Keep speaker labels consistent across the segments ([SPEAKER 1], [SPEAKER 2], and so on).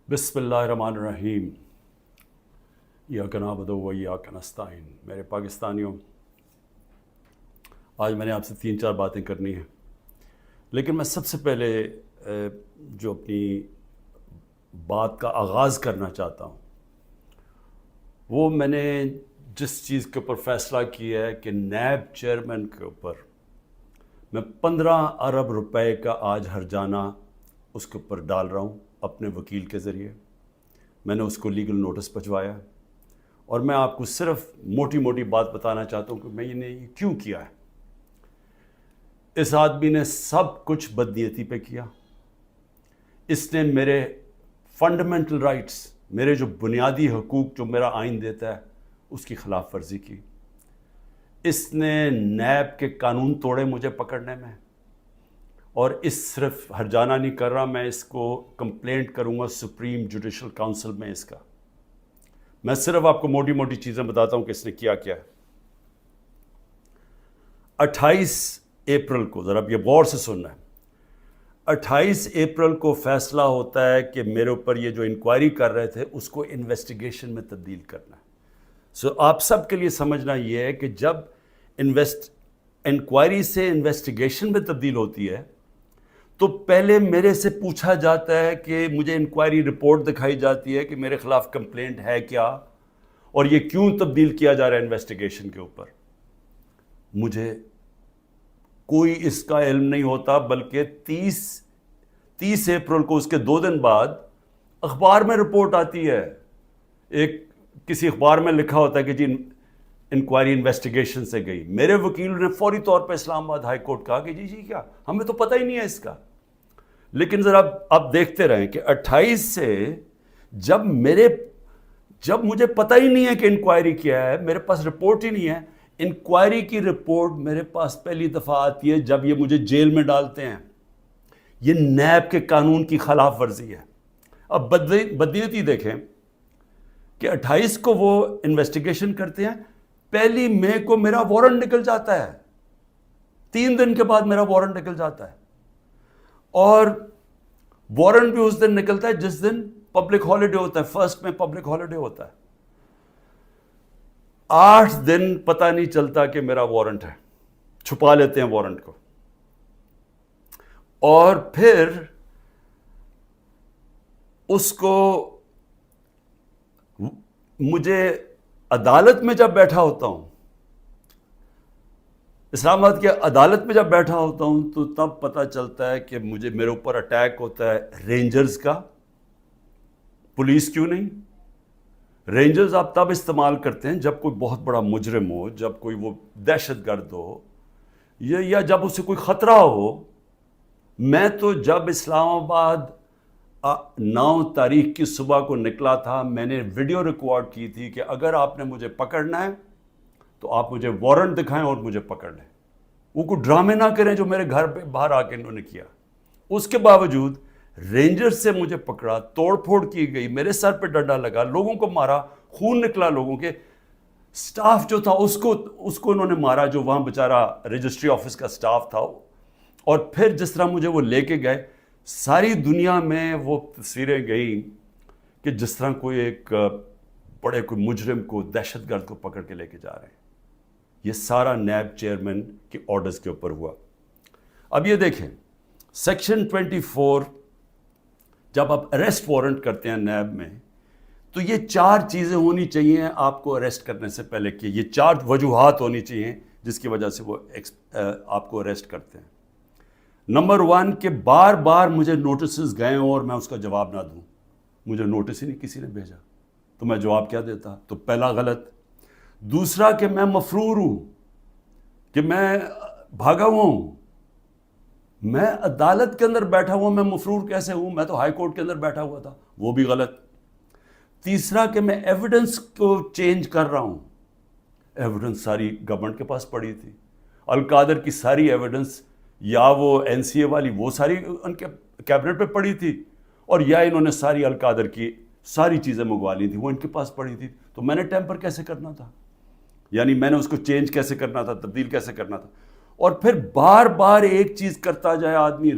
[SPEAKER 1] بسم اللہ الرحمن الرحیم ایاک نعبد و ایاک نستعین۔ میرے پاکستانیوں، آج میں نے آپ سے 3-4 باتیں کرنی ہیں، لیکن میں سب سے پہلے جو اپنی بات کا آغاز کرنا چاہتا ہوں وہ میں نے جس چیز کے اوپر فیصلہ کیا ہے کہ نیب چیئرمین کے اوپر میں 15 ارب روپے کا آج ہرجانہ اس کے اوپر ڈال رہا ہوں اپنے وکیل کے ذریعے۔ میں نے اس کو لیگل نوٹس بھجوایا اور میں آپ کو صرف موٹی موٹی بات بتانا چاہتا ہوں کہ میں نے یہ کیوں کیا ہے۔ اس آدمی نے سب کچھ بدنیتی پہ کیا۔ اس نے میرے فنڈامنٹل رائٹس، میرے جو بنیادی حقوق جو میرا آئین دیتا ہے، اس کی خلاف ورزی کی۔ اس نے نیب کے قانون توڑے مجھے پکڑنے میں، اور اس صرف ہرجانہ نہیں کر رہا، میں اس کو کمپلینٹ کروں گا سپریم جوڈیشل کونسل میں اس کا۔ میں صرف آپ کو موٹی موٹی چیزیں بتاتا ہوں کہ اس نے کیا کیا ہے۔ 28 اپریل کو، ذرا اب یہ غور سے سننا ہے، 28 اپریل کو فیصلہ ہوتا ہے کہ میرے اوپر یہ جو انکوائری کر رہے تھے اس کو انویسٹیگیشن میں تبدیل کرنا ہے۔ آپ سب کے لیے سمجھنا یہ ہے کہ جب انکوائری سے انویسٹیگیشن میں تبدیل ہوتی ہے تو پہلے میرے سے پوچھا جاتا ہے کہ مجھے انکوائری رپورٹ دکھائی جاتی ہے کہ میرے خلاف کمپلینٹ ہے کیا اور یہ کیوں تبدیل کیا جا رہا ہے انویسٹیگیشن کے اوپر۔ مجھے کوئی اس کا علم نہیں ہوتا، بلکہ 30 اپریل کو، اس کے 2 دن بعد اخبار میں رپورٹ آتی ہے، کسی اخبار میں لکھا ہوتا ہے کہ جی انکوائری انویسٹیگیشن سے گئی۔ میرے وکیل نے فوری طور پہ اسلام آباد ہائی کورٹ کہا کہ جی کیا، ہمیں تو پتہ ہی نہیں ہے اس کا۔ لیکن ذرا آپ دیکھتے رہیں کہ 28 سے جب مجھے پتہ ہی نہیں ہے کہ انکوائری کیا ہے، میرے پاس رپورٹ ہی نہیں ہے، انکوائری کی رپورٹ میرے پاس پہلی دفعہ آتی ہے جب یہ مجھے جیل میں ڈالتے ہیں۔ یہ نیب کے قانون کی خلاف ورزی ہے۔ اب بدنیتی دیکھیں کہ 28 کو وہ انویسٹیگیشن کرتے ہیں، 1 مئی کو میرا وارنٹ نکل جاتا ہے، 3 دن کے بعد میرا وارنٹ نکل جاتا ہے، اور وارنٹ بھی اس دن نکلتا ہے جس دن پبلک ہالیڈے ہوتا ہے، 1 میں پبلک ہالیڈے ہوتا ہے۔ 8 دن پتہ نہیں چلتا کہ میرا وارنٹ ہے، چھپا لیتے ہیں وارنٹ کو، اور پھر اس کو مجھے عدالت میں جب بیٹھا ہوتا ہوں، اسلام آباد کی عدالت میں جب بیٹھا ہوتا ہوں، تو تب پتہ چلتا ہے کہ میرے اوپر اٹیک ہوتا ہے رینجرز کا۔ پولیس کیوں نہیں؟ رینجرز آپ تب استعمال کرتے ہیں جب کوئی بہت بڑا مجرم ہو، جب کوئی وہ دہشت گرد ہو، یا جب اسے کوئی خطرہ ہو۔ میں تو جب اسلام آباد 9 تاریخ کی صبح کو نکلا تھا، میں نے ویڈیو ریکارڈ کی تھی کہ اگر آپ نے مجھے پکڑنا ہے تو آپ مجھے وارنٹ دکھائیں اور مجھے پکڑ لیں۔ وہ کوئی ڈرامے نہ کریں جو میرے گھر پہ باہر آ کے انہوں نے کیا۔ اس کے باوجود رینجر سے مجھے پکڑا، توڑ پھوڑ کی گئی، میرے سر پہ ڈنڈا لگا، لوگوں کو مارا، خون نکلا لوگوں کے۔ سٹاف جو تھا اس کو انہوں نے مارا، جو وہاں بیچارہ رجسٹری آفس کا سٹاف تھا۔ اور پھر جس طرح مجھے وہ لے کے گئے، ساری دنیا میں وہ تصویریں گئیں کہ جس طرح کوئی کوئی مجرم کو، دہشت گرد کو پکڑ کے لے کے جا رہے ہیں۔ یہ سارا نیب چیئرمین کے آرڈرز کے اوپر ہوا۔ اب یہ دیکھیں، سیکشن 24، جب آپ اریسٹ وارنٹ کرتے ہیں نیب میں، تو یہ 4 چیزیں ہونی چاہیے آپ کو اریسٹ کرنے سے پہلے، کہ یہ 4 وجوہات ہونی چاہیے جس کی وجہ سے وہ آپ کو اریسٹ کرتے ہیں۔ نمبر 1 کہ بار بار مجھے نوٹسز گئے ہوں اور میں اس کا جواب نہ دوں۔ مجھے نوٹس ہی نہیں کسی نے بھیجا تو میں جواب کیا دیتا؟ تو پہلا غلط۔ دوسرا کہ میں مفرور ہوں، کہ میں بھاگا ہوا ہوں۔ میں عدالت کے اندر بیٹھا ہوا، میں مفرور کیسے ہوں؟ میں تو ہائی کورٹ کے اندر بیٹھا ہوا تھا، وہ بھی غلط۔ تیسرا کہ میں ایویڈنس کو چینج کر رہا ہوں۔ ایویڈنس ساری گورنمنٹ کے پاس پڑی تھی، القادر کی ساری ایویڈنس، یا وہ این سی اے والی، وہ ساری ان کے کیبنٹ پہ پڑی تھی، اور یا انہوں نے ساری القادر کی ساری چیزیں منگوا لی تھی، وہ ان کے پاس پڑی تھی۔ تو میں نے ٹیمپر کیسے کرنا تھا؟ یعنی میں نے اس کو چینج کیسے کرنا تھا، تبدیل کیسے کرنا تھا؟ اور پھر بار بار ایک چیز کرتا جائے آدمی،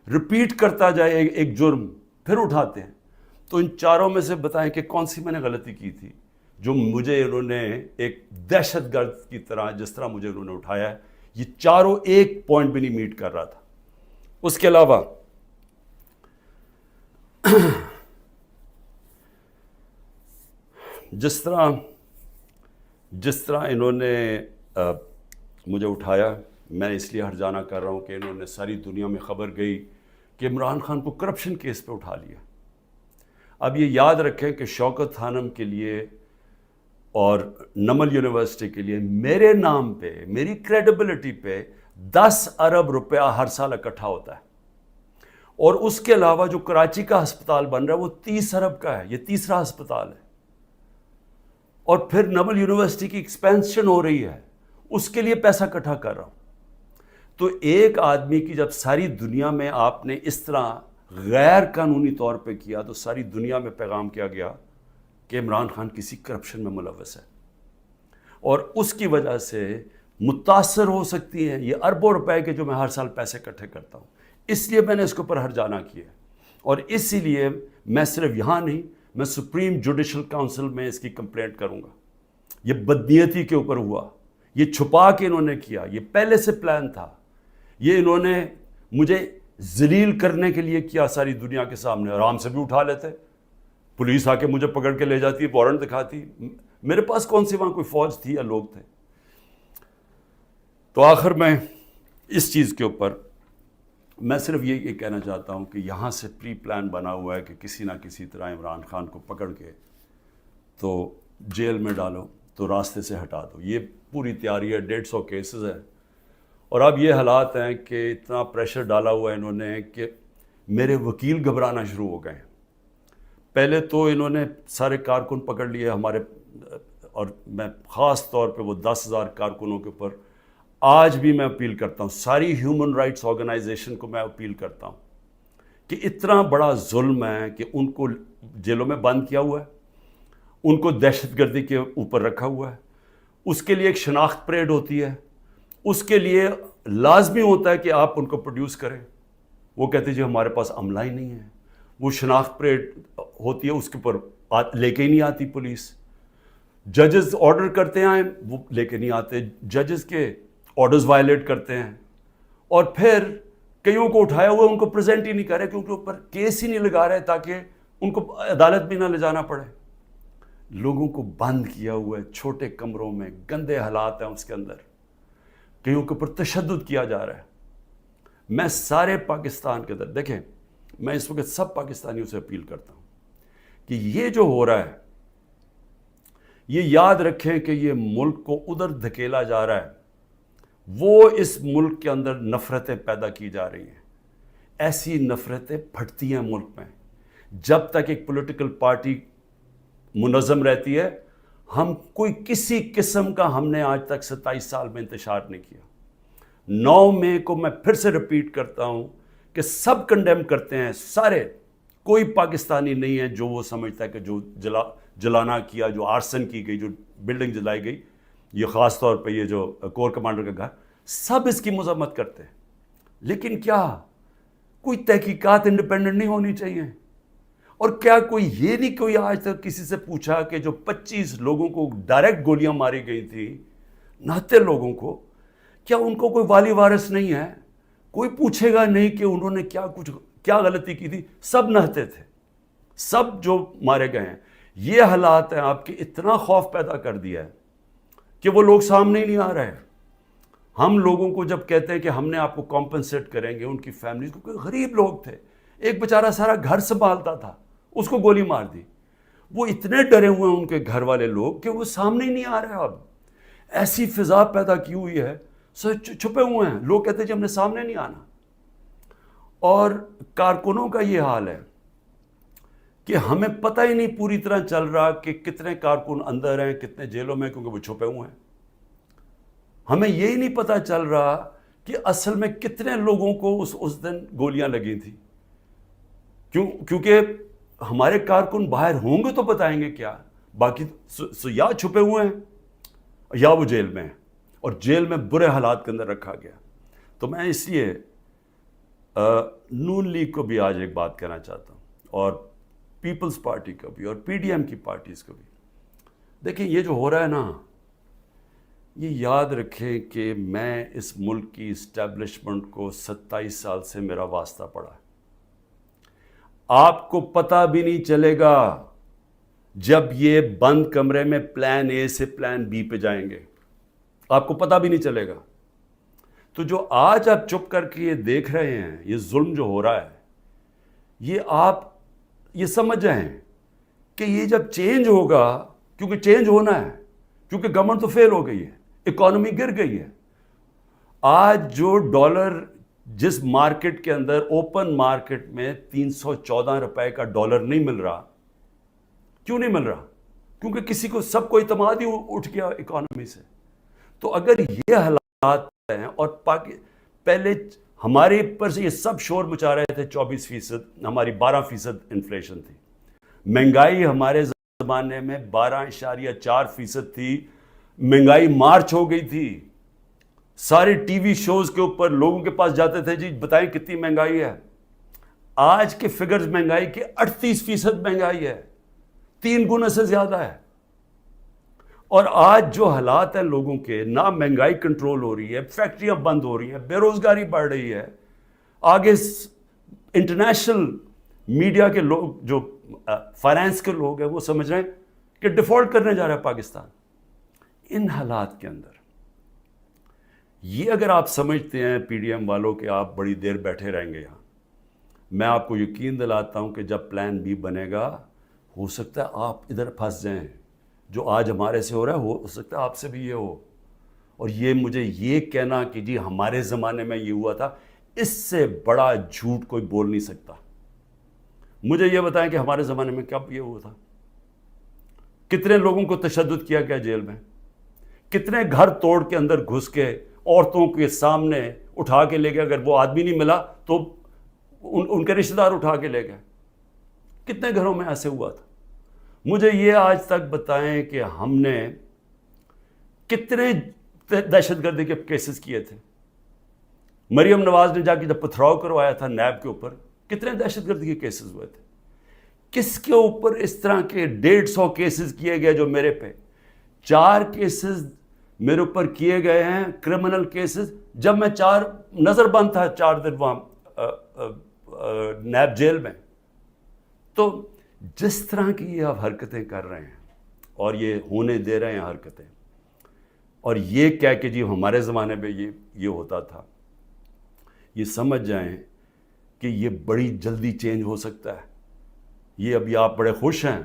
[SPEAKER 1] ریپیٹ کرتا جائے ایک جرم، پھر اٹھاتے ہیں۔ تو ان چاروں میں سے بتائیں کہ کون سی میں نے غلطی کی تھی جو مجھے انہوں نے ایک دہشت گرد کی طرح جس طرح مجھے انہوں نے اٹھایا ہے، یہ چاروں ایک پوائنٹ بھی نہیں میٹ کر رہا تھا۔ اس کے علاوہ جس طرح انہوں نے مجھے اٹھایا، میں اس لیے ہرجانہ کر رہا ہوں کہ انہوں نے ساری دنیا میں خبر گئی کہ عمران خان کو کرپشن کیس پہ اٹھا لیا۔ اب یہ یاد رکھیں کہ شوکت خانم کے لیے اور نمل یونیورسٹی کے لیے میرے نام پہ، میری کریڈیبلٹی پہ 10 ارب روپیہ ہر سال اکٹھا ہوتا ہے، اور اس کے علاوہ جو کراچی کا ہسپتال بن رہا ہے وہ 30 ارب کا ہے، یہ تیسرا ہسپتال ہے، اور پھر نمل یونیورسٹی کی ایکسپینشن ہو رہی ہے، اس کے لیے پیسہ اکٹھا کر رہا ہوں۔ تو ایک آدمی کی جب ساری دنیا میں آپ نے اس طرح غیر قانونی طور پہ کیا تو ساری دنیا میں پیغام کیا گیا کہ عمران خان کسی کرپشن میں ملوث ہے، اور اس کی وجہ سے متاثر ہو سکتی ہیں یہ اربوں روپے کے جو میں ہر سال پیسے اکٹھے کرتا ہوں۔ اس لیے میں نے اس کے اوپر ہرجانہ کیا، اور اسی لیے میں صرف یہاں نہیں، میں سپریم جوڈیشل کاؤنسل میں اس کی کمپلینٹ کروں گا۔ یہ بدنیتی کے اوپر ہوا، یہ چھپا کے انہوں نے کیا، یہ پہلے سے پلان تھا، یہ انہوں نے مجھے ذلیل کرنے کے لیے کیا ساری دنیا کے سامنے۔ آرام سے بھی اٹھا لیتے، پولیس آ کے مجھے پکڑ کے لے جاتی، وارنٹ دکھاتی، میرے پاس کون سی وہاں کوئی فوج تھی یا لوگ تھے؟ تو آخر میں اس چیز کے اوپر میں صرف یہ کہنا چاہتا ہوں کہ یہاں سے پری پلان بنا ہوا ہے کہ کسی نہ کسی طرح عمران خان کو پکڑ کے تو جیل میں ڈالو، تو راستے سے ہٹا دو۔ یہ پوری تیاری ہے، 150 کیسز ہیں، اور اب یہ حالات ہیں کہ اتنا پریشر ڈالا ہوا ہے انہوں نے کہ میرے وکیل گھبرانا شروع ہو گئے ہیں۔ پہلے تو انہوں نے سارے کارکن پکڑ لیے ہمارے، اور میں خاص طور پہ وہ 10,000 کارکنوں کے اوپر آج بھی میں اپیل کرتا ہوں، ساری ہیومن رائٹس آرگنائزیشن کو میں اپیل کرتا ہوں کہ اتنا بڑا ظلم ہے کہ ان کو جیلوں میں بند کیا ہوا ہے، ان کو دہشت گردی کے اوپر رکھا ہوا ہے، اس کے لیے ایک شناخت پریڈ ہوتی ہے، اس کے لیے لازمی ہوتا ہے کہ آپ ان کو پروڈیوس کریں۔ وہ کہتے جی ہمارے پاس عملہ ہی نہیں ہے، وہ شناخت پریڈ ہوتی ہے، اس کے اوپر لے کے ہی نہیں آتی پولیس۔ ججز آرڈر کرتے ہیں وہ لے کے نہیں آتے، ججز کے آرڈرز وائلیٹ کرتے ہیں، اور پھر کئیوں کو اٹھایا ہوا ان کو پریزنٹ ہی نہیں کر رہے کیونکہ اوپر کیس ہی نہیں لگا رہے تاکہ ان کو عدالت بھی نہ لے جانا پڑے۔ لوگوں کو بند کیا ہوا ہے چھوٹے کمروں میں، گندے حالات ہیں اس کے اندر، کئیوں کے اوپر تشدد کیا جا رہا ہے۔ میں سارے پاکستان کے اندر، دیکھیں میں اس وقت سب پاکستانیوں سے اپیل کرتا ہوں کہ یہ جو ہو رہا ہے یہ یاد رکھیں کہ یہ ملک کو ادھر دھکیلا جا رہا ہے، وہ اس ملک کے اندر نفرتیں پیدا کی جا رہی ہیں، ایسی نفرتیں پھٹتی ہیں ملک میں۔ جب تک ایک پولیٹیکل پارٹی منظم رہتی ہے، ہم کوئی کسی قسم کا ہم نے آج تک 27 سال میں انتشار نہیں کیا۔ 9 مئی کو میں پھر سے رپیٹ کرتا ہوں کہ سب کنڈیم کرتے ہیں، سارے، کوئی پاکستانی نہیں ہے جو وہ سمجھتا ہے کہ جو جلانا کیا، جو آرسن کی گئی، جو بلڈنگ جلائی گئی، یہ خاص طور پہ یہ جو کور کمانڈر کا گھر، سب اس کی مذمت کرتے ہیں۔ لیکن کیا کوئی تحقیقات انڈیپینڈنٹ نہیں ہونی چاہیے؟ اور کیا کوئی یہ نہیں کوئی آج تک کسی سے پوچھا کہ جو 25 لوگوں کو ڈائریکٹ گولیاں ماری گئی تھی، نہتے لوگوں کو، کیا ان کو کوئی والی وارث نہیں ہے؟ کوئی پوچھے گا نہیں کہ انہوں نے کیا غلطی کی تھی؟ سب نہتے تھے، سب جو مارے گئے ہیں۔ یہ حالات ہیں آپ کے، اتنا خوف پیدا کر دیا ہے کہ وہ لوگ سامنے ہی نہیں آ رہے۔ ہم لوگوں کو جب کہتے ہیں کہ ہم نے آپ کو کمپنسیٹ کریں گے، ان کی فیملیز کو، کوئی غریب لوگ تھے، ایک بیچارہ سارا گھر سنبھالتا تھا، اس کو گولی مار دی، وہ اتنے ڈرے ہوئے ہیں ان کے گھر والے لوگ کہ وہ سامنے ہی نہیں آ رہے۔ اب ایسی فضا پیدا کی ہوئی ہے، چھپے ہوئے ہیں لوگ، کہتے ہیں جی ہم نے سامنے نہیں آنا۔ اور کارکنوں کا یہ حال ہے کہ ہمیں پتہ ہی نہیں پوری طرح چل رہا کہ کتنے کارکن اندر ہیں، کتنے جیلوں میں، کیونکہ وہ چھپے ہوئے ہیں۔ ہمیں یہی نہیں پتہ چل رہا کہ اصل میں کتنے لوگوں کو اس دن گولیاں لگی تھیں، کیونکہ ہمارے کارکن باہر ہوں گے تو بتائیں گے کیا، باقی یا چھپے ہوئے ہیں یا وہ جیل میں ہیں، اور جیل میں برے حالات کے اندر رکھا گیا۔ تو میں اس لیے نون لیگ کو بھی آج ایک بات کہنا چاہتا ہوں، اور پیپلز پارٹی کا بھی اور پی ڈی ایم کی پارٹیز کا بھی. دیکھیں یہ جو ہو رہا ہے نا، یہ یاد رکھیں کہ میں اس ملک کی اسٹیبلشمنٹ کو 27 سال سے میرا واسطہ پڑا ہے. آپ کو پتہ بھی نہیں چلے گا جب یہ بند کمرے میں پلان اے سے پلان بی پہ جائیں گے، آپ کو پتہ بھی نہیں چلے گا. تو جو آج آپ چپ کر کے یہ دیکھ رہے ہیں، یہ ظلم جو ہو رہا ہے، یہ آپ یہ سمجھ جائیں کہ یہ جب چینج ہوگا، کیونکہ چینج ہونا ہے، کیونکہ گورنمنٹ تو فیل ہو گئی ہے، اکانومی گر گئی ہے. آج جو ڈالر جس مارکیٹ کے اندر اوپن مارکیٹ میں 314 روپے کا ڈالر نہیں مل رہا، کیوں نہیں مل رہا؟ کیونکہ کسی کو سب کو اعتماد ہی اٹھ گیا اکانومی سے. تو اگر یہ حالات ہیں اور پہلے ہمارے پر سے یہ سب شور مچا رہے تھے 24%، ہماری 12% انفلیشن تھی. مہنگائی ہمارے زمانے میں 12.4% تھی. مہنگائی مارچ ہو گئی تھی. سارے ٹی وی شوز کے اوپر لوگوں کے پاس جاتے تھے، جی بتائیں کتنی مہنگائی ہے. آج کے فگرز مہنگائی کے 38% مہنگائی ہے، 3 گنا سے زیادہ ہے. اور آج جو حالات ہیں لوگوں کے، نہ مہنگائی کنٹرول ہو رہی ہے، فیکٹریاں بند ہو رہی ہیں، بے روزگاری بڑھ رہی ہے. آگے انٹرنیشنل میڈیا کے لوگ، جو فائنانس کے لوگ ہیں، وہ سمجھ رہے ہیں کہ ڈیفالٹ کرنے جا رہا ہے پاکستان. ان حالات کے اندر یہ اگر آپ سمجھتے ہیں پی ڈی ایم والوں کہ آپ بڑی دیر بیٹھے رہیں گے یہاں، میں آپ کو یقین دلاتا ہوں کہ جب پلان بی بنے گا، ہو سکتا ہے آپ ادھر پھنس جائیں. جو آج ہمارے سے ہو رہا ہے ہو سکتا ہے آپ سے بھی یہ ہو. اور یہ مجھے یہ کہنا کہ جی ہمارے زمانے میں یہ ہوا تھا، اس سے بڑا جھوٹ کوئی بول نہیں سکتا. مجھے یہ بتائیں کہ ہمارے زمانے میں کب یہ ہوا تھا؟ کتنے لوگوں کو تشدد کیا گیا جیل میں؟ کتنے گھر توڑ کے اندر گھس کے عورتوں کے سامنے اٹھا کے لے گئے؟ اگر وہ آدمی نہیں ملا تو ان کے رشتہ دار اٹھا کے لے گئے. کتنے گھروں میں ایسے ہوا تھا؟ مجھے یہ آج تک بتائیں کہ ہم نے کتنے دہشت گردی کے کیسز کیے تھے. مریم نواز نے جا کے جب پتھراؤ کروایا تھا نیب کے اوپر، کتنے دہشت گردی کے کیسز ہوئے تھے. کس کے اوپر اس طرح کے 150 کیسز کیے گئے؟ جو میرے پہ 4 کیسز میرے اوپر کیے گئے ہیں، کرمنل کیسز، جب میں نظر بند تھا 4 دن وہاں نیب جیل میں. تو جس طرح کی یہ آپ حرکتیں کر رہے ہیں اور یہ ہونے دے رہے ہیں حرکتیں، اور یہ کہہ کہ جی ہمارے زمانے میں یہ ہوتا تھا، یہ سمجھ جائیں کہ یہ بڑی جلدی چینج ہو سکتا ہے. یہ ابھی آپ بڑے خوش ہیں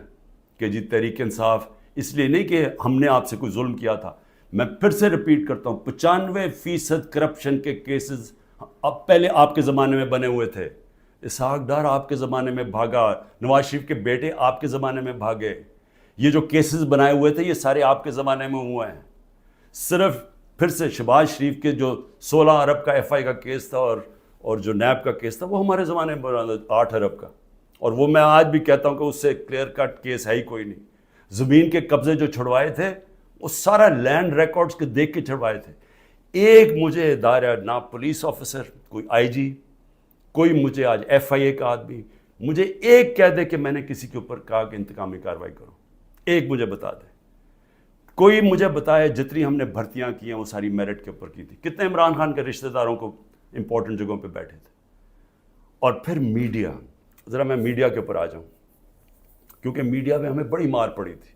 [SPEAKER 1] کہ جی تحریک انصاف، اس لیے نہیں کہ ہم نے آپ سے کوئی ظلم کیا تھا. میں پھر سے ریپیٹ کرتا ہوں، 95% کرپشن کے کیسز اب پہلے آپ کے زمانے میں بنے ہوئے تھے. اسحاق ڈار آپ کے زمانے میں بھاگا، نواز شریف کے بیٹے آپ کے زمانے میں بھاگے. یہ جو کیسز بنائے ہوئے تھے یہ سارے آپ کے زمانے میں ہوئے ہیں. صرف پھر سے شہباز شریف کے جو 16 ارب کا ایف آئی کا کیس تھا اور جو نیب کا کیس تھا، وہ ہمارے زمانے میں بنا 8 ارب کا. اور وہ میں آج بھی کہتا ہوں کہ اس سے کلیئر کٹ کیس ہے ہی کوئی نہیں. زمین کے قبضے جو چھڑوائے تھے وہ سارا لینڈ ریکارڈز کے دیکھ کے چھڑوائے تھے. ایک مجھے ادارہ، نہ پولیس آفیسر، کوئی آئی جی، کوئی مجھے آج ایف آئی اے کا آدمی مجھے ایک کہہ دے کہ میں نے کسی کے اوپر کہا کہ انتقامی کارروائی کرو، ایک مجھے بتا دے. کوئی مجھے بتائے جتنی ہم نے بھرتیاں کی ہیں وہ ساری میرٹ کے اوپر کی تھی. کتنے عمران خان کے رشتہ داروں کو امپورٹنٹ جگہوں پہ بیٹھے تھے. اور پھر میڈیا، ذرا میں میڈیا کے اوپر آ جاؤں، کیونکہ میڈیا میں ہمیں بڑی مار پڑی تھی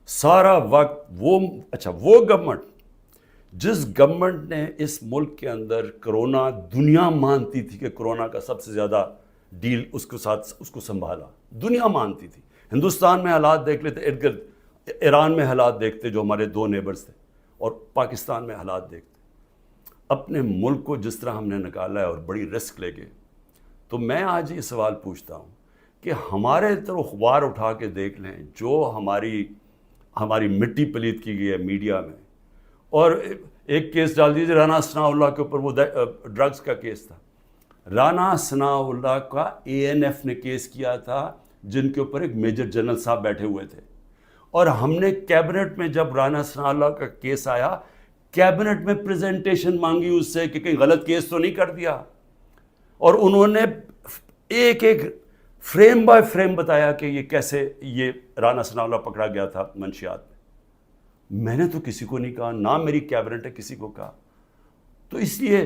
[SPEAKER 1] سارا وقت. وہ گورنمنٹ، جس گورنمنٹ نے اس ملک کے اندر کرونا، دنیا مانتی تھی کہ کرونا کا سب سے زیادہ ڈیل اس کے ساتھ اس کو سنبھالا، دنیا مانتی تھی. ہندوستان میں حالات دیکھ لیتے، ارد گرد ایران میں حالات دیکھتے جو ہمارے 2 نیبرز تھے، اور پاکستان میں حالات دیکھتے. اپنے ملک کو جس طرح ہم نے نکالا ہے اور بڑی رسک لے گئے. تو میں آج یہ سوال پوچھتا ہوں کہ ہمارے طرف اخبار اٹھا کے دیکھ لیں، جو ہماری مٹی پلیت کی گئی ہے میڈیا میں. اور ایک کیس ڈال دیجیے رانا ثناء اللہ کے اوپر، وہ ڈرگز کا کیس تھا. رانا ثناء اللہ کا اے این ایف نے کیس کیا تھا، جن کے اوپر ایک میجر جنرل صاحب بیٹھے ہوئے تھے. اور ہم نے کیبنٹ میں جب رانا ثناء اللہ کا کیس آیا، کیبنٹ میں پریزنٹیشن مانگی اس سے کہ کہیں غلط کیس تو نہیں کر دیا. اور انہوں نے ایک فریم بائی فریم بتایا کہ یہ کیسے یہ رانا ثناءاللہ پکڑا گیا تھا منشیات میں نے تو کسی کو نہیں کہا، نہ میری کیبنٹ نے کسی کو کہا. تو اس لیے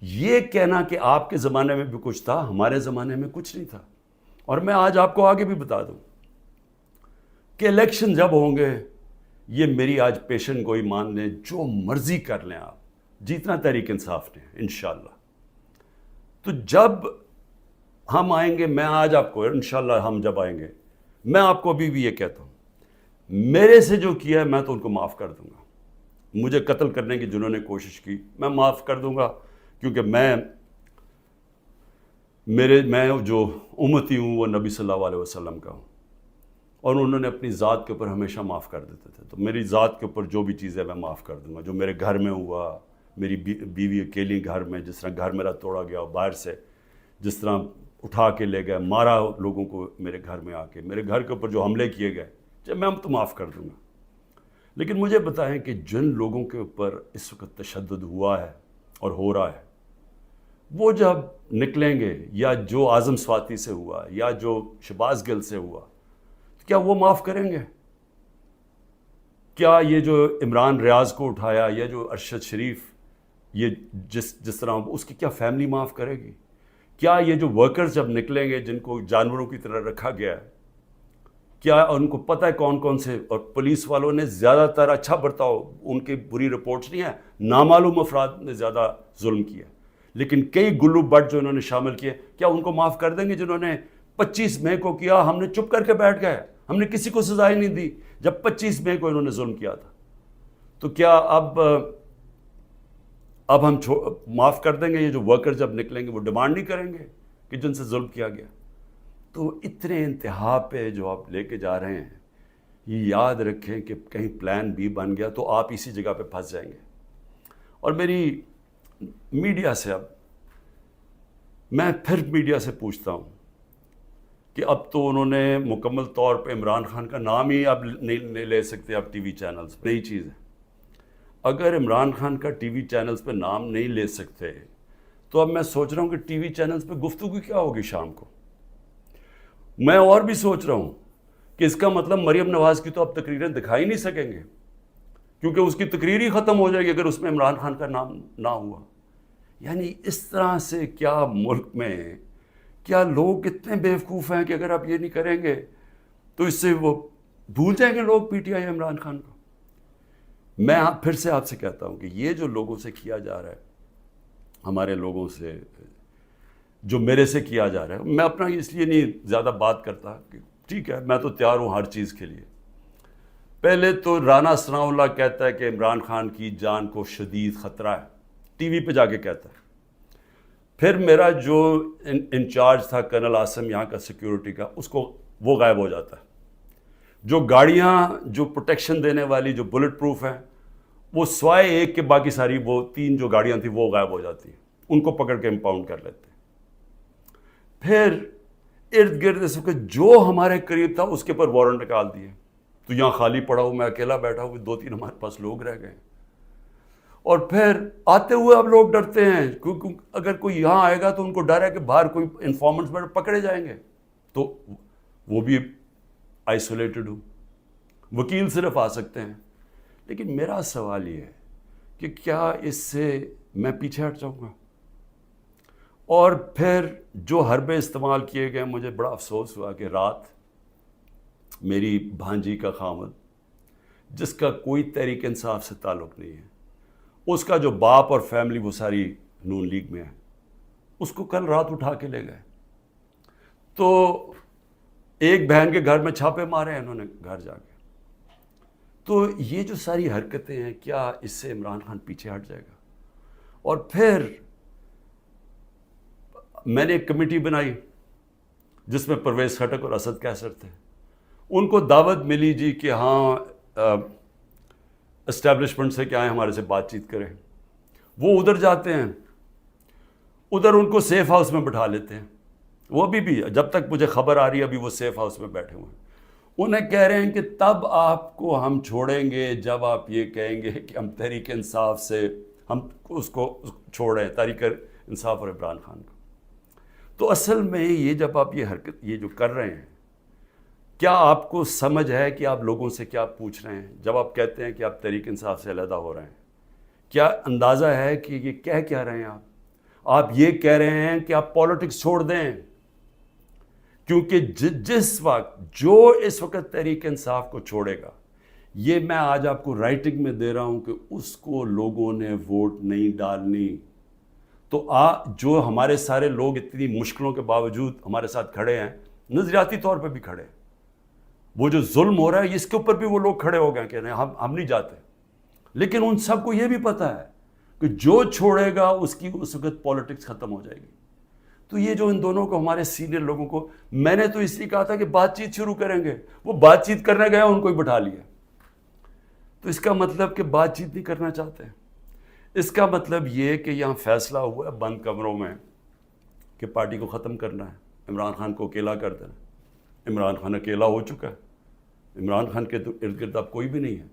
[SPEAKER 1] یہ کہنا کہ آپ کے زمانے میں بھی کچھ تھا، ہمارے زمانے میں کچھ نہیں تھا. اور میں آج آپ کو آگے بھی بتا دوں کہ الیکشن جب ہوں گے، یہ میری آج پیشن گوئی مان لیں، جو مرضی کر لیں آپ، جیتنا تحریک انصاف نے انشاءاللہ. تو جب ہم آئیں گے، میں آج آپ کو انشاءاللہ ہم جب آئیں گے، میں آپ کو ابھی بھی یہ کہتا ہوں، میرے سے جو کیا ہے میں تو ان کو معاف کر دوں گا. مجھے قتل کرنے کی جنہوں نے کوشش کی میں معاف کر دوں گا، کیونکہ میں جو امتی ہوں وہ نبی صلی اللہ علیہ وسلم کا ہوں، اور انہوں نے اپنی ذات کے اوپر ہمیشہ معاف کر دیتے تھے. تو میری ذات کے اوپر جو بھی چیزیں میں معاف کر دوں گا. جو میرے گھر میں ہوا، میری بیوی اکیلی گھر میں، جس طرح گھر میرا توڑا گیا باہر سے، جس طرح اٹھا کے لے گئے، مارا لوگوں کو میرے گھر میں آ کے، میرے گھر کے اوپر جو حملے کیے گئے، جب میں تو معاف کر دوں گا. لیکن مجھے بتائیں کہ جن لوگوں کے اوپر اس وقت تشدد ہوا ہے اور ہو رہا ہے، وہ جب نکلیں گے، یا جو اعظم سواتی سے ہوا، یا جو شہباز گل سے ہوا، کیا وہ معاف کریں گے؟ کیا یہ جو عمران ریاض کو اٹھایا، یا جو ارشد شریف، یہ جس طرح اس کی کیا فیملی معاف کرے گی؟ کیا یہ جو ورکرز جب نکلیں گے جن کو جانوروں کی طرح رکھا گیا ہے، کیا ان کو پتہ ہے کون کون سے؟ اور پولیس والوں نے زیادہ تر اچھا برتاؤ، ان کی بری رپورٹس نہیں ہیں، نامعلوم افراد نے زیادہ ظلم کیا، لیکن کئی گلو بٹ جو انہوں نے شامل کیے، کیا ان کو معاف کر دیں گے؟ جنہوں نے 25 مئی کو کیا، ہم نے چپ کر کے بیٹھ گئے، ہم نے کسی کو سزا ہی نہیں دی جب 25 مئی کو انہوں نے ظلم کیا تھا. تو کیا اب ہم معاف کر دیں گے؟ یہ جو ورکر جب نکلیں گے وہ ڈیمانڈ نہیں کریں گے کہ جن سے ظلم کیا گیا؟ تو اتنے انتہا پہ جو آپ لے کے جا رہے ہیں، یہ یاد رکھیں کہ کہیں پلان بی بن گیا تو آپ اسی جگہ پہ پھنس جائیں گے. اور میری میڈیا سے میں پھر میڈیا سے پوچھتا ہوں کہ اب تو انہوں نے مکمل طور پہ عمران خان کا نام ہی اب نہیں لے سکتے اب ٹی وی چینلز پہ. نئی چیز ہے، اگر عمران خان کا ٹی وی چینلز پہ نام نہیں لے سکتے تو اب میں سوچ رہا ہوں کہ ٹی وی چینلز پہ گفتگو کیا ہوگی شام کو. میں اور بھی سوچ رہا ہوں کہ اس کا مطلب مریم نواز کی تو اب تقریریں دکھائی نہیں سکیں گے، کیونکہ اس کی تقریر ہی ختم ہو جائے گی اگر اس میں عمران خان کا نام نہ ہوا. یعنی اس طرح سے کیا ملک میں کیا لوگ اتنے بیوقوف ہیں کہ اگر آپ یہ نہیں کریں گے تو اس سے وہ بھول جائیں گے لوگ P T I Imran Khan کو. میں پھر سے آپ سے کہتا ہوں کہ یہ جو لوگوں سے کیا جا رہا ہے، ہمارے لوگوں سے جو میرے سے کیا جا رہا ہے، میں اپنا اس لیے نہیں زیادہ بات کرتا کہ ٹھیک ہے میں تو تیار ہوں ہر چیز کے لیے. پہلے تو رانا ثناءاللہ کہتا ہے کہ عمران خان کی جان کو شدید خطرہ ہے، ٹی وی پہ جا کے کہتا ہے. پھر میرا جو انچارج تھا کرنل عاصم یہاں کا سیکیورٹی کا، وہ غائب ہو جاتا ہے. جو گاڑیاں جو پروٹیکشن دینے والی جو بلٹ پروف ہیں، وہ سوائے ایک کے باقی ساری وہ 3 جو گاڑیاں تھیں وہ غائب ہو جاتی ہیں. ان کو پکڑ کے امپاؤنڈ کر لیتے ہیں. پھر ارد گرد اس وقت جو ہمارے قریب تھا اس کے پر وارنٹ نکال دیے. تو یہاں خالی پڑا ہوں، میں اکیلا بیٹھا ہوں، 2-3 ہمارے پاس لوگ رہ گئے. اور پھر آتے ہوئے اب لوگ ڈرتے ہیں کیونکہ اگر کوئی یہاں آئے گا تو ان کو ڈر ہے کہ باہر کوئی انفارمنٹس پکڑے جائیں گے، تو وہ بھی آئسولیٹڈ ہوں. وکیل صرف آ سکتے ہیں. لیکن میرا سوال یہ ہے کہ کیا اس سے میں پیچھے ہٹ جاؤں گا؟ اور پھر جو حربے استعمال کیے گئے، مجھے بڑا افسوس ہوا کہ رات میری بھانجی کا خامد، جس کا کوئی تحریک انصاف سے تعلق نہیں ہے، اس کا جو باپ اور فیملی وہ ساری نون لیگ میں ہے، اس کو کل رات اٹھا کے لے گئے. تو ایک بہن کے گھر میں چھاپے مارے ہیں انہوں نے گھر جا کے. تو یہ جو ساری حرکتیں ہیں، کیا اس سے عمران خان پیچھے ہٹ جائے گا؟ اور پھر میں نے ایک کمیٹی بنائی جس میں پرویز خٹک اور اسد کیسر تھے. ان کو دعوت ملی جی کہ ہاں اسٹیبلشمنٹ سے کیا ہے ہمارے سے بات چیت کریں. وہ ادھر جاتے ہیں، ادھر ان کو سیف ہاؤس میں بٹھا لیتے ہیں. وہ ابھی بھی جب تک مجھے خبر آ رہی ہے ابھی وہ سیف ہاؤس میں بیٹھے ہوئے ہیں. انہیں کہہ رہے ہیں کہ تب آپ کو ہم چھوڑیں گے جب آپ یہ کہیں گے کہ ہم تحریک انصاف سے ہم اس کو چھوڑیں، تحریک انصاف اور عمران خان کو. تو اصل میں یہ جب آپ یہ حرکت یہ جو کر رہے ہیں، کیا آپ کو سمجھ ہے کہ آپ لوگوں سے کیا پوچھ رہے ہیں جب آپ کہتے ہیں کہ آپ تحریک انصاف سے علیحدہ ہو رہے ہیں؟ کیا اندازہ ہے کہ یہ کہہ رہے ہیں آپ یہ کہہ رہے ہیں کہ آپ پالیٹکس چھوڑ دیں، کیونکہ جس وقت جو اس وقت تحریک انصاف کو چھوڑے گا، یہ میں آج آپ کو رائٹنگ میں دے رہا ہوں کہ اس کو لوگوں نے ووٹ نہیں ڈالنی، تو جو ہمارے سارے لوگ اتنی مشکلوں کے باوجود ہمارے ساتھ کھڑے ہیں، نظریاتی طور پہ بھی کھڑے ہیں، وہ جو ظلم ہو رہا ہے اس کے اوپر بھی وہ لوگ کھڑے ہو گئے کہ ہم نہیں جاتے، لیکن ان سب کو یہ بھی پتہ ہے کہ جو چھوڑے گا اس کی اس وقت پالیٹکس ختم ہو جائے گی۔ تو یہ جو ان دونوں کو، ہمارے سینئر لوگوں کو، میں نے تو اس لیے کہا تھا کہ بات چیت شروع کریں گے، وہ بات چیت کرنے گئے ان کو ہی بٹھا لیا، تو اس کا مطلب کہ بات چیت نہیں کرنا چاہتے ہیں۔ اس کا مطلب یہ کہ یہاں فیصلہ ہوا ہے بند کمروں میں کہ پارٹی کو ختم کرنا ہے، عمران خان کو اکیلا کر دینا۔ عمران خان اکیلا ہو چکا ہے، عمران خان کے تو ارد گرد اب کوئی بھی نہیں ہے،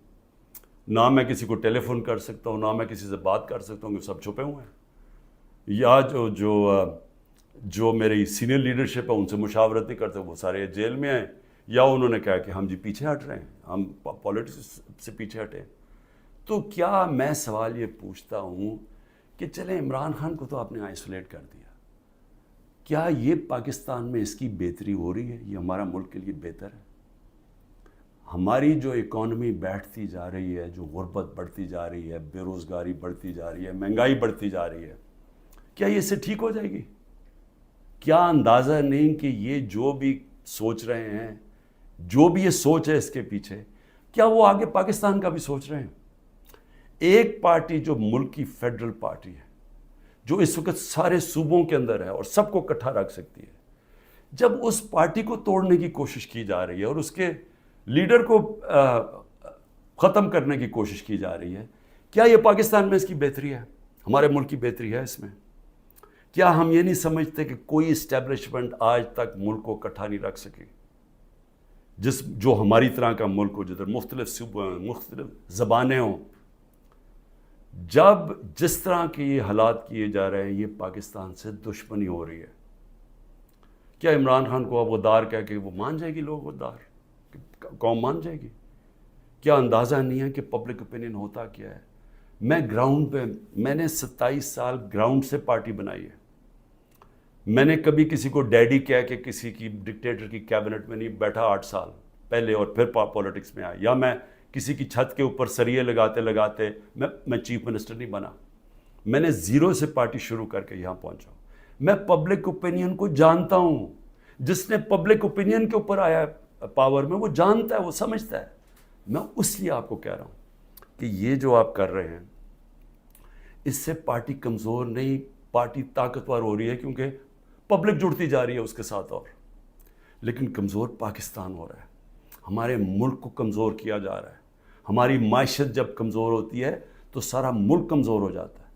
[SPEAKER 1] نہ میں کسی کو ٹیلی فون کر سکتا ہوں، نہ میں کسی سے بات کر سکتا ہوں، کہ سب چھپے ہوئے ہیں، یا جو میری سینئر لیڈرشپ ہے ان سے مشاورت نہیں کرتے، وہ سارے جیل میں ہیں، یا انہوں نے کہا کہ ہم جی پیچھے ہٹ رہے ہیں، ہم پالیٹکس سے پیچھے ہٹے۔ تو کیا میں سوال یہ پوچھتا ہوں کہ چلیں عمران خان کو تو آپ نے آئسولیٹ کر دیا، کیا یہ پاکستان میں اس کی بہتری ہو رہی ہے؟ یہ ہمارا ملک کے لیے بہتر ہے؟ ہماری جو اکانومی بیٹھتی جا رہی ہے، جو غربت بڑھتی جا رہی ہے، بے روزگاری بڑھتی جا رہی ہے، مہنگائی بڑھتی جا رہی ہے، کیا یہ اس سے ٹھیک ہو جائے گی؟ کیا اندازہ نہیں کہ یہ جو بھی سوچ رہے ہیں، جو بھی یہ سوچ ہے اس کے پیچھے، کیا وہ آگے پاکستان کا بھی سوچ رہے ہیں؟ ایک پارٹی جو ملک کی فیڈرل پارٹی ہے، جو اس وقت سارے صوبوں کے اندر ہے اور سب کو اکٹھا رکھ سکتی ہے، جب اس پارٹی کو توڑنے کی کوشش کی جا رہی ہے اور اس کے لیڈر کو ختم کرنے کی کوشش کی جا رہی ہے، کیا یہ پاکستان میں اس کی بہتری ہے؟ ہمارے ملک کی بہتری ہے اس میں؟ کیا ہم یہ نہیں سمجھتے کہ کوئی اسٹیبلشمنٹ آج تک ملک کو اکٹھا نہیں رکھ سکی، جو ہماری طرح کا ملک ہو، جدھر مختلف صوبے ہیں، مختلف زبانیں ہوں؟ جب جس طرح کے یہ حالات کیے جا رہے ہیں، یہ پاکستان سے دشمنی ہو رہی ہے، کیا عمران خان کو اب غدار کہہ کے وہ مان جائے گی؟ لوگ غدار قوم مان جائے گی؟ کیا اندازہ نہیں ہے کہ پبلک اوپینین ہوتا کیا ہے؟ میں گراؤنڈ پہ، میں نے 27 سال گراؤنڈ سے پارٹی بنائی ہے، میں نے کبھی کسی کو ڈیڈی کہہ کے کسی کی ڈکٹیٹر کی کیبنٹ میں نہیں بیٹھا 8 سال پہلے اور پھر پالیٹکس میں آیا، یا میں کسی کی چھت کے اوپر سریے لگاتے لگاتے میں چیف منسٹر نہیں بنا، میں نے زیرو سے پارٹی شروع کر کے یہاں پہنچا ہوں۔ میں پبلک اوپینین کو جانتا ہوں، جس نے پبلک اوپینین کے اوپر آیا پاور میں، وہ جانتا ہے، وہ سمجھتا ہے۔ میں اس لیے آپ کو کہہ رہا ہوں کہ یہ جو آپ کر رہے ہیں، اس سے پارٹی کمزور نہیں، پارٹی طاقتور ہو رہی ہے، کیونکہ پبلک جڑتی جا رہی ہے اس کے ساتھ، اور لیکن کمزور پاکستان ہو رہا ہے، ہمارے ملک کو کمزور کیا جا رہا ہے۔ ہماری معیشت جب کمزور ہوتی ہے تو سارا ملک کمزور ہو جاتا ہے،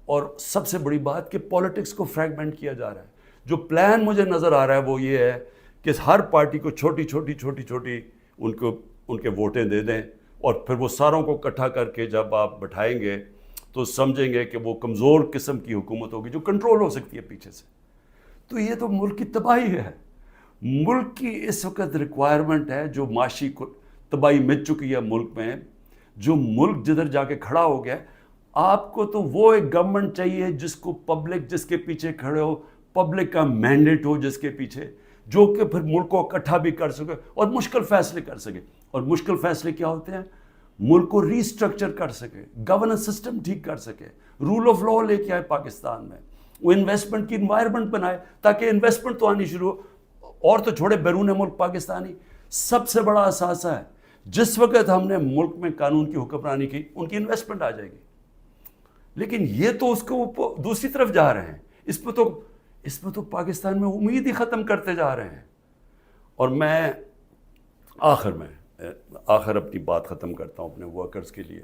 [SPEAKER 1] اور سب سے بڑی بات کہ پالیٹکس کو فریگمنٹ کیا جا رہا ہے۔ جو پلان مجھے نظر آ رہا ہے وہ یہ ہے کہ ہر پارٹی کو چھوٹی چھوٹی ان کے ووٹیں دے دیں، اور پھر وہ ساروں کو اکٹھا کر کے جب آپ بٹھائیں گے تو سمجھیں گے کہ وہ کمزور قسم کی حکومت ہوگی جو کنٹرول ہو سکتی ہے پیچھے سے۔ تو یہ تو ملک کی تباہی ہے، ملک کی اس وقت ریکوائرمنٹ ہے، جو معاشی تباہی مچ چکی ہے ملک میں، جو ملک جدھر جا کے کھڑا ہو گیا۔ آپ کو تو وہ ایک گورنمنٹ چاہیے جس کو پبلک، جس کے پیچھے کھڑے ہو، پبلک کا مینڈیٹ ہو جس کے پیچھے، جو کہ پھر ملک کو اکٹھا بھی کر سکے اور مشکل فیصلے کر سکے۔ اور مشکل فیصلے کیا ہوتے ہیں؟ ملک کو ری اسٹرکچر کر سکے، گورننس سسٹم ٹھیک کر سکے، رول آف لا لے کے آئے پاکستان میں، وہ انویسٹمنٹ کی انوائرمنٹ بنائے تاکہ انویسٹمنٹ تو آنی شروع ہو، اور تو چھوڑے بیرون ملک پاکستانی سب سے بڑا اثاثہ ہے۔ جس وقت ہم نے ملک میں قانون کی حکمرانی کی، ان کی انویسٹمنٹ آ جائے گی، لیکن یہ تو اس کو دوسری طرف جا رہے ہیں، اس پہ تو پاکستان میں امید ہی ختم کرتے جا رہے ہیں۔ اور میں آخر اپنی بات ختم کرتا ہوں اپنے ورکرز کے لیے،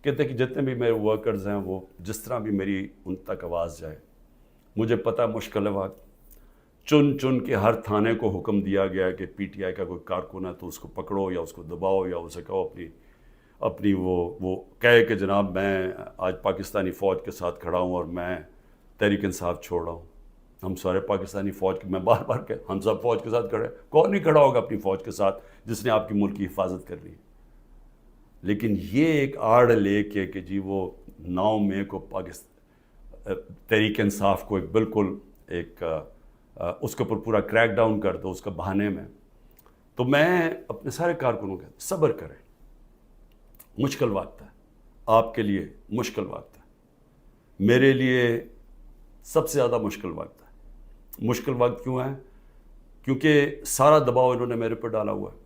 [SPEAKER 1] کہتے ہیں کہ جتنے بھی میرے ورکرز ہیں، وہ جس طرح بھی میری ان تک آواز جائے، مجھے پتہ مشکل ہے وقت، چن کے ہر تھانے کو حکم دیا گیا کہ پی ٹی آئی کا کوئی کارکن ہے تو اس کو پکڑو یا اس کو دباؤ یا اسے کہو اپنی وہ کہے کہ جناب میں آج پاکستانی فوج کے ساتھ کھڑا ہوں اور میں تحریک انصاف چھوڑ رہا ہوں۔ ہم سارے پاکستانی فوج کے، میں بار بار کہ ہم سب فوج کے ساتھ کھڑے ہیں، کون نہیں کھڑا ہوگا اپنی فوج کے ساتھ جس نے آپ کی ملک کی حفاظت کرنی ہے؟ لیکن یہ ایک آڑ لے کے کہ جی وہ 9 مئی کو تحریک انصاف کو ایک بالکل ایک اس کے اوپر پورا کریک ڈاؤن کر دو اس کا بہانے میں، تو میں اپنے سارے کارکنوں کے صبر کریں، مشکل وقت ہے، آپ کے لیے مشکل وقت ہے، میرے لیے سب سے زیادہ مشکل وقت ہے۔ مشکل وقت کیوں ہے؟ کیونکہ سارا دباؤ انہوں نے میرے پر ڈالا ہوا ہے۔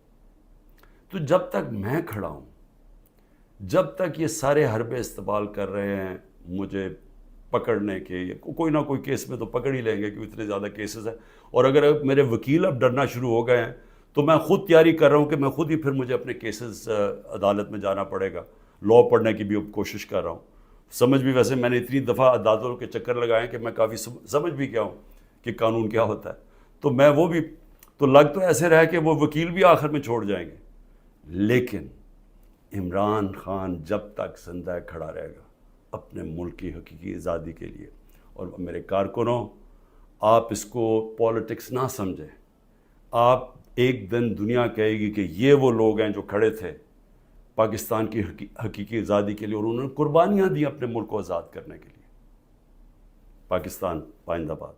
[SPEAKER 1] تو جب تک میں کھڑا ہوں، جب تک یہ سارے حربے استعمال کر رہے ہیں مجھے پکڑنے کے، کوئی نہ کوئی کیس میں تو پکڑ ہی لیں گے کیونکہ اتنے زیادہ کیسز ہیں، اور اگر میرے وکیل اب ڈرنا شروع ہو گئے ہیں تو میں خود تیاری کر رہا ہوں کہ میں خود ہی پھر مجھے اپنے کیسز عدالت میں جانا پڑے گا، لاء پڑھنے کی بھی اب کوشش کر رہا ہوں۔ سمجھ بھی ویسے میں نے اتنی دفعہ عدالتوں کے چکر لگائے ہیں کہ میں کافی سمجھ بھی گیا ہوں کہ قانون کیا ہوتا ہے، تو میں وہ بھی تو لگ تو ایسے رہا کہ وہ وکیل بھی آخر میں چھوڑ جائیں گے، لیکن عمران خان جب تک زندہ کھڑا رہے گا اپنے ملک کی حقیقی آزادی کے لیے۔ اور میرے کارکنوں، آپ اس کو پالیٹکس نہ سمجھیں، آپ ایک دن دنیا کہے گی کہ یہ وہ لوگ ہیں جو کھڑے تھے پاکستان کی حقیقی آزادی کے لیے اور انہوں نے قربانیاں دی اپنے ملک کو آزاد کرنے کے لیے۔ پاکستان پائندہ باد۔